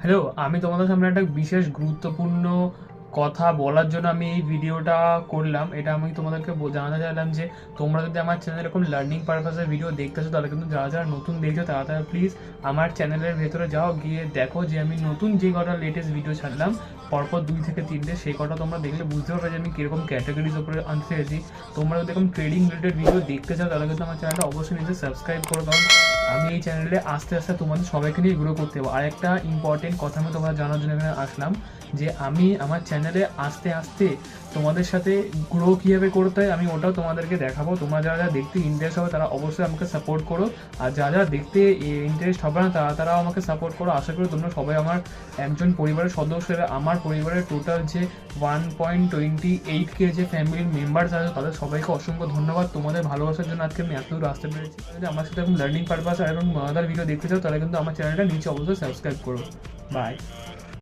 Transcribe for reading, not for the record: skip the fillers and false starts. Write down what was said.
Hello, আমি তোমাদের সামনে একটা বিশেষ গুরুত্বপূর্ণ কথা বলার জন্য আমি এই ভিডিওটা করলাম। এটা আমি তোমাদেরকে জানাতে চাইলাম যে তোমরা যদি আমার চ্যানেলে এরকম লার্নিং পারপাসের ভিডিও দেখতেছো, তাহলে কিন্তু যারা যারা নতুন দেখছো তারা তারা প্লিজ আমার চ্যানেলের ভেতরে যাও, গিয়ে দেখো যে আমি নতুন যে কটা লেটেস্ট ভিডিও ছাড়লাম পরপর 2 থেকে 3টে, সেই কটা তোমরা দেখলে বুঝতে পারবে যে আমি কীরকম ক্যাটাগরিজ ওপরে আনতে চাইছি। তোমরা যদি এরকম ট্রেডিং রিলেটেড ভিডিও দেখতে চাও তাহলে কিন্তু আমার চ্যানেলটা অবশ্যই নিজে সাবস্ক্রাইব করো, কারণ আমি এই চ্যানেলে আস্তে আস্তে তোমাদের সবাইকে নিয়ে গ্রো করতে হবে। আর একটা ইম্পর্টেন্ট কথা আমি তোমরা জানার জন্য এখানে আসলাম, যে আমি আমার চ্যানেলে আস্তে আস্তে তোমাদের সাথে গ্রো কীভাবে করতে হয় আমি ওটাও তোমাদেরকে দেখাবো। তোমরা যারা যারা দেখতে ইন্টারেস্ট হবে তারা অবশ্যই আমাকে সাপোর্ট করো, আর যারা যারা দেখতে ইন্টারেস্ট হবে না তারাও আমাকে সাপোর্ট করো। আশা করি তোমরা সবাই আমার একজন পরিবারের সদস্য। আমার পরিবারের টোটাল যে 1.28K যে ফ্যামিলির মেম্বার্স আছে তাদের সবাইকে অসংখ্য ধন্যবাদ। তোমাদের ভালোবাসার জন্য আজকে আমি এত আসতে পেরেছি। যদি আমার সাথে এখন লার্নিং পারপাস আর এখন আদার ভিডিও দেখতে চাও তাহলে কিন্তু আমার চ্যানেলটা নিচে অবশ্যই সাবস্ক্রাইব করো। বাই।